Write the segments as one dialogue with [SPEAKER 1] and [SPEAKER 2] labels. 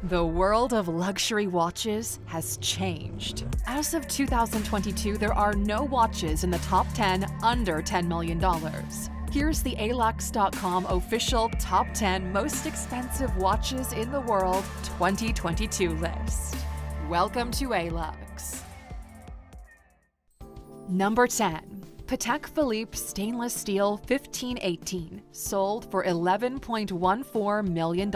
[SPEAKER 1] The world of luxury watches has changed. As of 2022, there are no watches in the top 10 under $10 million. Here's the ALUX.com official top 10 most expensive watches in the world 2022 list. Welcome to ALUX. Number 10. Patek Philippe Stainless Steel 1518, sold for $11.14 million.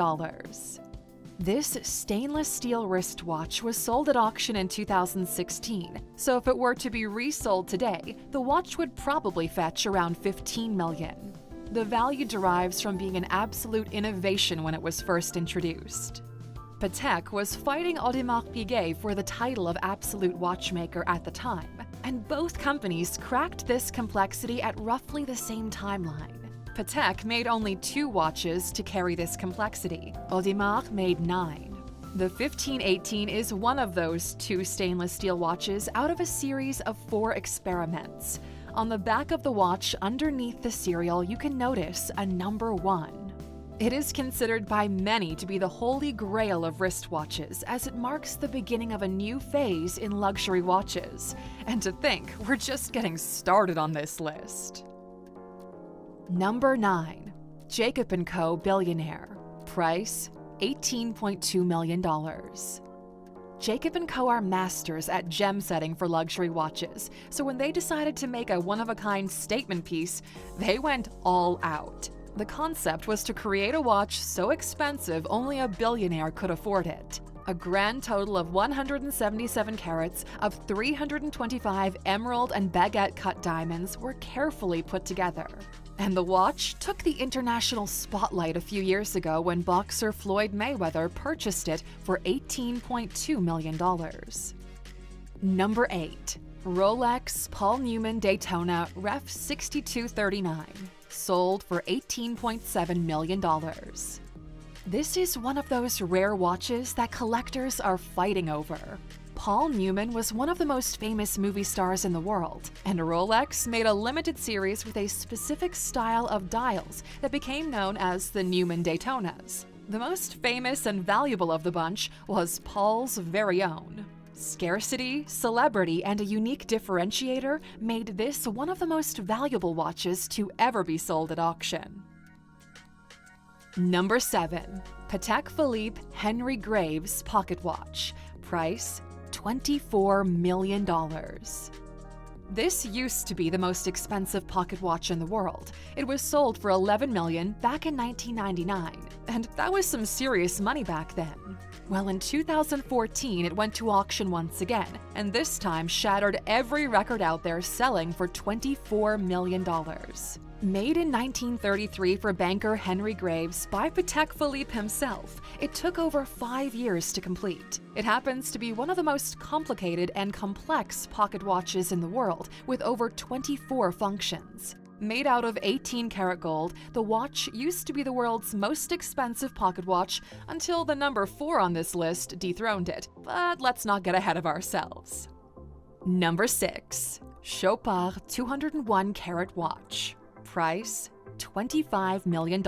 [SPEAKER 1] This stainless steel wristwatch was sold at auction in 2016, so if it were to be resold today, the watch would probably fetch around $15 million. The value derives from being an absolute innovation when it was first introduced. Patek was fighting Audemars Piguet for the title of absolute watchmaker at the time, and both companies cracked this complexity at roughly the same timeline. Patek made only 2 watches to carry this complexity. Audemars made 9. The 1518 is one of those 2 stainless steel watches out of a series of 4 experiments. On the back of the watch, underneath the serial, you can notice a number 1. It is considered by many to be the holy grail of wristwatches, as it marks the beginning of a new phase in luxury watches. And to think, we're just getting started on this list. Number 9. Jacob & Co. Billionaire. Price, $18.2 million. Jacob & Co. are masters at gem setting for luxury watches, so when they decided to make a one-of-a-kind statement piece, they went all out. The concept was to create a watch so expensive only a billionaire could afford it. A grand total of 177 carats of 325 emerald and baguette-cut diamonds were carefully put together. And the watch took the international spotlight a few years ago when boxer Floyd Mayweather purchased it for $18.2 million. Number 8. Rolex Paul Newman Daytona Ref 6239, sold for $18.7 million. This is one of those rare watches that collectors are fighting over. Paul Newman was one of the most famous movie stars in the world, and Rolex made a limited series with a specific style of dials that became known as the Newman Daytonas. The most famous and valuable of the bunch was Paul's very own. Scarcity, celebrity, and a unique differentiator made this one of the most valuable watches to ever be sold at auction. Number 7. Patek Philippe Henry Graves Pocket Watch. Price, $24 million. This used to be the most expensive pocket watch in the world. It was sold for $11 million back in 1999, and that was some serious money back then. Well, in 2014, it went to auction once again, and this time shattered every record out there, selling for $24 million. Made in 1933 for banker Henry Graves by Patek Philippe himself, it took over 5 years to complete. It happens to be one of the most complicated and complex pocket watches in the world, with over 24 functions. Made out of 18-karat gold, the watch used to be the world's most expensive pocket watch until the number 4 on this list dethroned it. But let's not get ahead of ourselves. Number 6. Chopard 201-karat watch. Price, $25 million.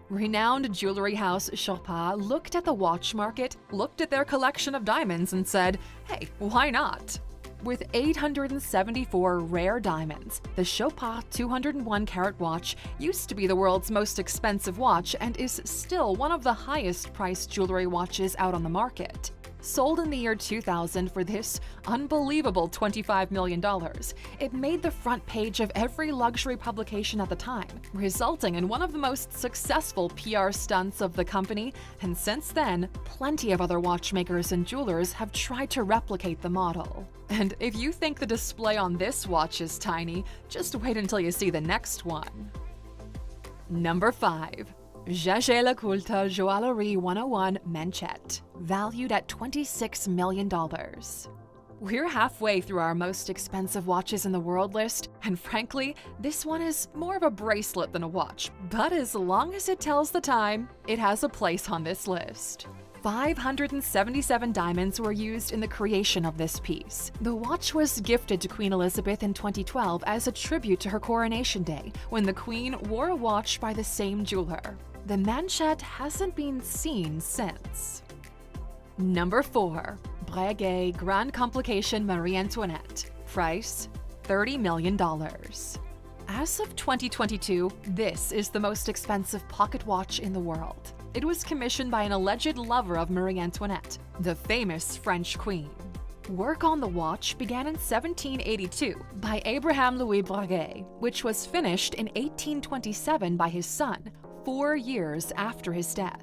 [SPEAKER 1] Renowned jewelry house Chopard looked at the watch market, looked at their collection of diamonds, and said, hey, why not? With 874 rare diamonds, the Chopard 201-karat watch used to be the world's most expensive watch and is still one of the highest-priced jewelry watches out on the market. Sold in the year 2000 for this unbelievable $25 million, it made the front page of every luxury publication at the time, resulting in one of the most successful PR stunts of the company, and since then, plenty of other watchmakers and jewelers have tried to replicate the model. And if you think the display on this watch is tiny, just wait until you see the next one. Number 5. Jaeger-LeCoultre Joaillerie 101 Manchette, valued at $26 million. We're halfway through our most expensive watches in the world list, and frankly, this one is more of a bracelet than a watch, but as long as it tells the time, it has a place on this list. 577 diamonds were used in the creation of this piece. The watch was gifted to Queen Elizabeth in 2012 as a tribute to her coronation day, when the Queen wore a watch by the same jeweler. The manchette hasn't been seen since. Number 4. Breguet Grande Complication Marie Antoinette. Price $30 million. As of 2022, this is the most expensive pocket watch in the world. It was commissioned by an alleged lover of Marie Antoinette, the famous French queen. Work on the watch began in 1782 by Abraham Louis Breguet, which was finished in 1827 by his son, 4 years after his death.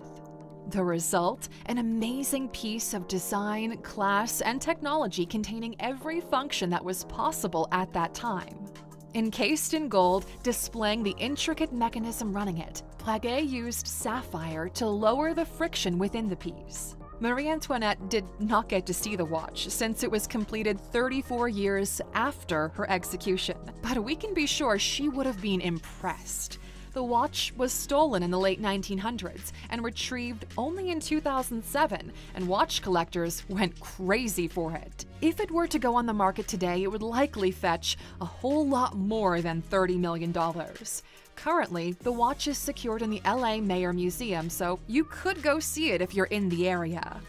[SPEAKER 1] The result, an amazing piece of design, class, and technology containing every function that was possible at that time. Encased in gold, displaying the intricate mechanism running it, Breguet used sapphire to lower the friction within the piece. Marie Antoinette did not get to see the watch since it was completed 34 years after her execution, but we can be sure she would have been impressed. The watch was stolen in the late 1900s and retrieved only in 2007, and watch collectors went crazy for it. If it were to go on the market today, it would likely fetch a whole lot more than $30 million. Currently, the watch is secured in the LA Mayer Museum, so you could go see it if you're in the area.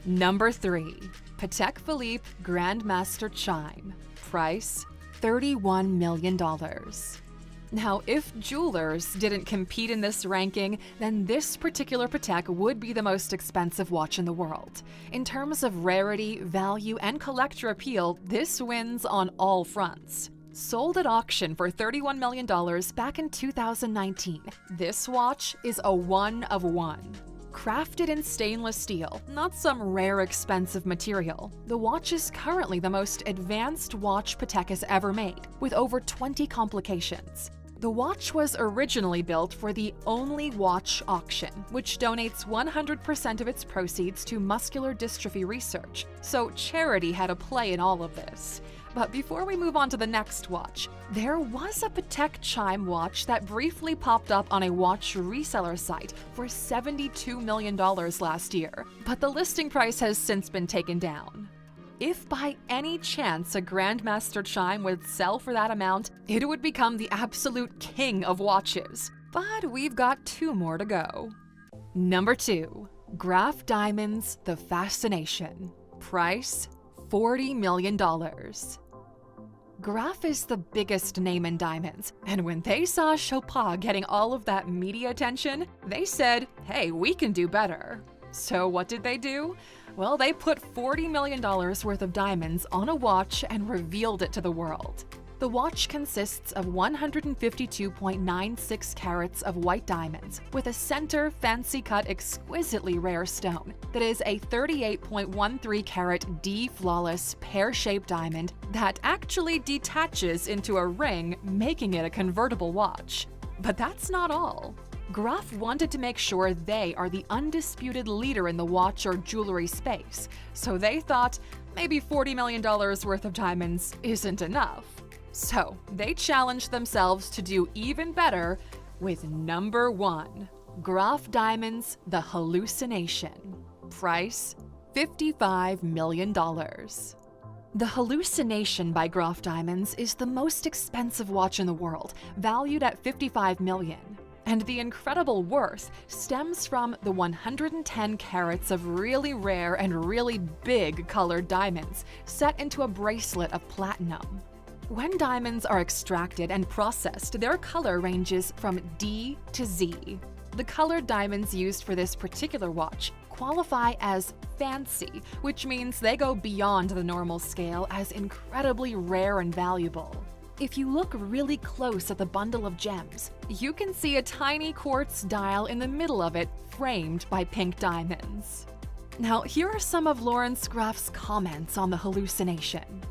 [SPEAKER 1] Number 3. Patek Philippe Grandmaster Chime. Price $31 million. Now, if jewelers didn't compete in this ranking, then this particular Patek would be the most expensive watch in the world. In terms of rarity, value, and collector appeal, this wins on all fronts. Sold at auction for $31 million back in 2019, this watch is a one of one. Crafted in stainless steel, not some rare expensive material, the watch is currently the most advanced watch Patek has ever made, with over 20 complications. The watch was originally built for the Only Watch auction, which donates 100% of its proceeds to muscular dystrophy research, so charity had a play in all of this. But before we move on to the next watch, there was a Patek Chime watch that briefly popped up on a watch reseller site for $72 million last year, but the listing price has since been taken down. If by any chance a Grandmaster Chime would sell for that amount, it would become the absolute king of watches. But we've got 2 more to go. Number 2. Graff Diamonds The Fascination. Price $40 million. Graff is the biggest name in diamonds, and when they saw Chopard getting all of that media attention, they said, hey, we can do better. So what did they do? Well, they put $40 million worth of diamonds on a watch and revealed it to the world. The watch consists of 152.96 carats of white diamonds with a center, fancy-cut, exquisitely rare stone that is a 38.13 carat D flawless pear-shaped diamond that actually detaches into a ring, making it a convertible watch. But that's not all. Graff wanted to make sure they are the undisputed leader in the watch or jewelry space, so they thought maybe $40 million worth of diamonds isn't enough. So they challenged themselves to do even better with number 1, Graff Diamonds The Hallucination. Price $55 million. The Hallucination by Graff Diamonds is the most expensive watch in the world, valued at $55 million. And the incredible worth stems from the 110 carats of really rare and really big colored diamonds set into a bracelet of platinum. When diamonds are extracted and processed, their color ranges from D to Z. The colored diamonds used for this particular watch qualify as fancy, which means they go beyond the normal scale as incredibly rare and valuable. If you look really close at the bundle of gems, you can see a tiny quartz dial in the middle of it framed by pink diamonds. Now, here are some of Lawrence Graff's comments on the Hallucination.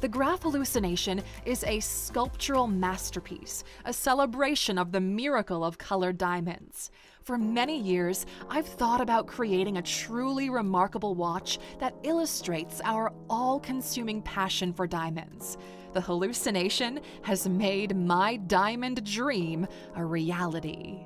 [SPEAKER 1] The Graff Hallucination is a sculptural masterpiece, a celebration of the miracle of colored diamonds. For many years, I've thought about creating a truly remarkable watch that illustrates our all-consuming passion for diamonds. The Hallucination has made my diamond dream a reality.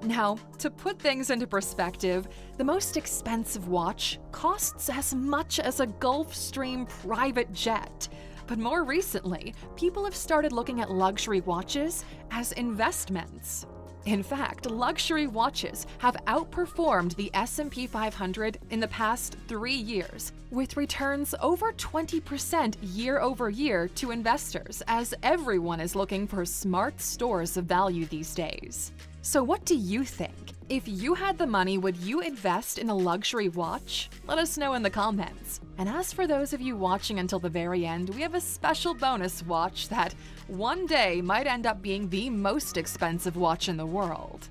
[SPEAKER 1] Now, to put things into perspective, the most expensive watch costs as much as a Gulfstream private jet. But more recently, people have started looking at luxury watches as investments. In fact, luxury watches have outperformed the S&P 500 in the past 3 years, with returns over 20% year over year to investors, as everyone is looking for smart stores of value these days. So what do you think? If you had the money, would you invest in a luxury watch? Let us know in the comments. And as for those of you watching until the very end, we have a special bonus watch that one day might end up being the most expensive watch in the world.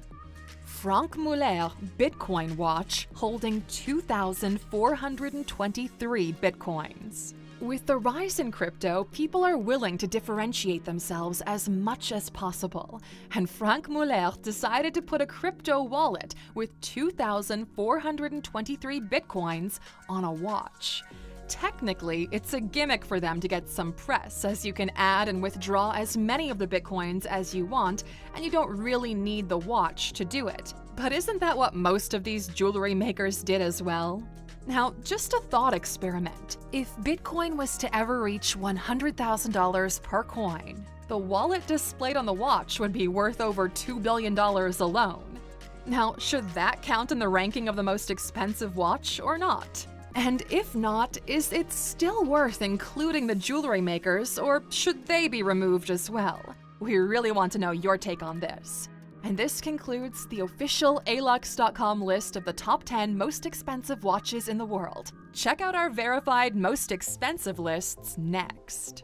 [SPEAKER 1] Franck Muller Bitcoin watch holding 2,423 Bitcoins. With the rise in crypto, people are willing to differentiate themselves as much as possible, and Franck Muller decided to put a crypto wallet with 2,423 Bitcoins on a watch. Technically, it's a gimmick for them to get some press, as you can add and withdraw as many of the Bitcoins as you want, and you don't really need the watch to do it. But isn't that what most of these jewelry makers did as well? Now, just a thought experiment. If Bitcoin was to ever reach $100,000 per coin, the wallet displayed on the watch would be worth over $2 billion alone. Now, should that count in the ranking of the most expensive watch or not? And if not, is it still worth including the jewelry makers, or should they be removed as well? We really want to know your take on this. And this concludes the official alux.com list of the top 10 most expensive watches in the world. Check out our verified most expensive lists next.